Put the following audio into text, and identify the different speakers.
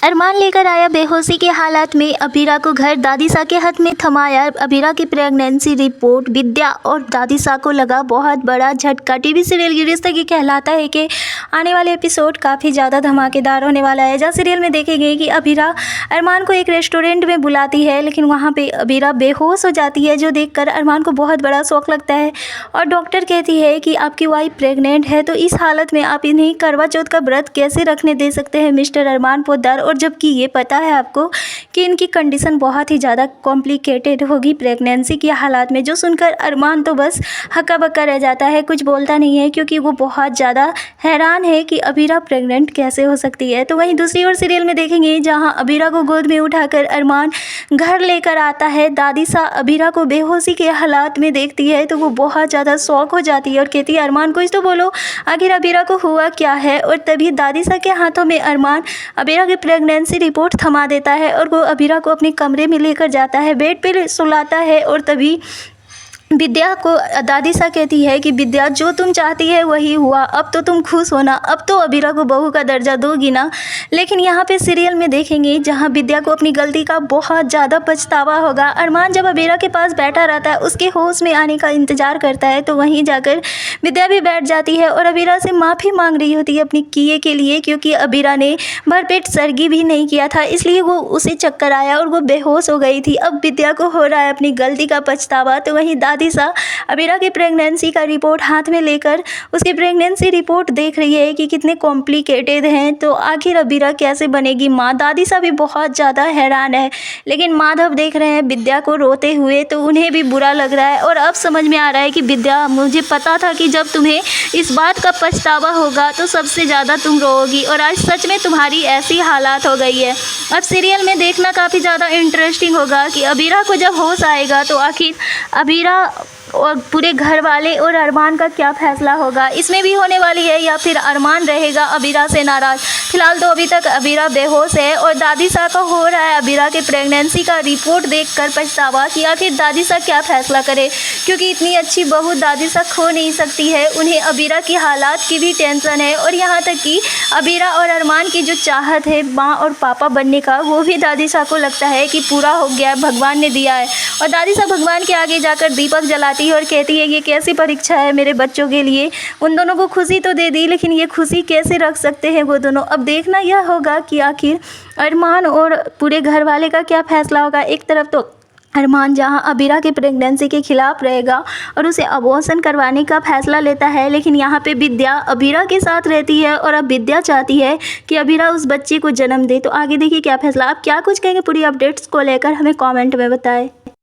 Speaker 1: अरमान लेकर आया बेहोशी के हालात में अबीरा को घर। दादीसा के हाथ में थमाया अबीरा की प्रेगनेंसी रिपोर्ट। विद्या और दादीसा को लगा बहुत बड़ा झटका। टीवी सीरियल ये रिश्ता की कहलाता है कि आने वाले एपिसोड काफ़ी ज़्यादा धमाकेदार होने वाला है। जहाँ सीरियल में देखेंगे कि अबीरा अरमान को एक रेस्टोरेंट में बुलाती है, लेकिन वहाँ पे अबीरा बेहोश हो जाती है, जो देखकर अरमान को बहुत बड़ा शौक लगता है। और डॉक्टर कहती है कि आपकी वाइफ प्रेग्नेंट है, तो इस हालत में आप इन्हें करवा चौथ का व्रत कैसे रखने दे सकते हैं मिस्टर अरमान पोद्दार। और जबकि ये पता है आपको कि इनकी कंडीशन बहुत ही ज़्यादा कॉम्प्लिकेटेड होगी प्रेगनेंसी के हालात में, जो सुनकर अरमान तो बस हक्का बक्का रह जाता है, कुछ बोलता नहीं है, क्योंकि वो बहुत ज़्यादा हैरान है कि अबीरा प्रेग्नेंट कैसे हो सकती है। तो वहीं दूसरी ओर सीरियल में देखेंगे जहां अबीरा को गोद में उठाकर अरमान घर लेकर आता है। दादीसा अबीरा को बेहोशी के हालात में देखती है तो वो बहुत ज़्यादा शॉक हो जाती है और कहती है अरमान कुछ तो बोलो, आखिर अबीरा को हुआ क्या है। और तभी दादीसा के हाथों में अरमान अबीरा की प्रेगनेंसी रिपोर्ट थमा देता है और वो अबीरा को अपने कमरे में लेकर जाता है, बेड पर सुलाता है। और तभी विद्या को दादीसा कहती है कि विद्या, जो तुम चाहती है वही हुआ, अब तो तुम खुश होना, अब तो अबीरा को बहू का दर्जा दोगी ना। लेकिन यहाँ पे सीरियल में देखेंगे जहाँ विद्या को अपनी गलती का बहुत ज़्यादा पछतावा होगा। अरमान जब अबीरा के पास बैठा रहता है, उसके होश में आने का इंतज़ार करता है, तो वहीं जाकर विद्या भी बैठ जाती है और अबीरा से माफ़ी मांग रही होती है अपनी किए के लिए, क्योंकि अबीरा ने भरपेट सरगी भी नहीं किया था, इसलिए वो उसे चक्कर आया और वो बेहोश हो गई थी। अब विद्या को हो रहा है अपनी गलती का पछतावा। तो वहीं दादीसा अबीरा की प्रेगनेंसी का रिपोर्ट हाथ में लेकर उसकी प्रेगनेंसी रिपोर्ट देख रही है कि कितने कॉम्प्लिकेटेड हैं, तो आखिर अबीरा कैसे बनेगी माँ। दादीसा भी बहुत ज़्यादा हैरान है, लेकिन माधव देख रहे हैं विद्या को रोते हुए, तो उन्हें भी बुरा लग रहा है। और अब समझ में आ रहा है कि विद्या, मुझे पता था कि जब तुम्हें इस बात का पछतावा होगा तो सबसे ज़्यादा तुम रोओगी, और आज सच में तुम्हारी ऐसी हालात हो गई है। अब सीरियल में देखना काफ़ी ज़्यादा इंटरेस्टिंग होगा कि अबीरा को जब होश आएगा तो आखिर अबीरा और पूरे घर वाले और अरमान का क्या फैसला होगा, इसमें भी होने वाली है, या फिर अरमान रहेगा अबीरा से नाराज़। फिलहाल तो अभी तक अबीरा बेहोश है और दादीसा का हो रहा है अबीरा के प्रेगनेंसी का रिपोर्ट देखकर पछतावा कि आखिर दादीसा क्या फैसला करे, क्योंकि इतनी अच्छी बहू दादीसा खो नहीं सकती है। उन्हें अबीरा की हालात की भी टेंशन है, और यहाँ तक कि अबीरा और अरमान की जो चाहत है माँ और पापा बनने का, वो भी दादीसा को लगता है कि पूरा हो गया, भगवान ने दिया है। और दादीसा भगवान के आगे जाकर दीपक जलाती है और कहती है ये कैसी परीक्षा है मेरे बच्चों के लिए। उन दोनों को खुशी तो दे दी, लेकिन ये खुशी कैसे रख सकते हैं वो दोनों। अब देखना यह होगा कि आखिर अरमान और पूरे घर वाले का क्या फैसला होगा। एक तरफ तो अरमान जहां अबीरा की प्रेगनेंसी के खिलाफ रहेगा और उसे अबॉर्शन करवाने का फैसला लेता है, लेकिन यहाँ पे विद्या अबीरा के साथ रहती है और अब विद्या चाहती है कि अबीरा उस बच्चे को जन्म दे। तो आगे देखिए क्या फैसला। आप क्या कुछ कहेंगे पूरी अपडेट्स को लेकर, हमें कमेंट में बताएं।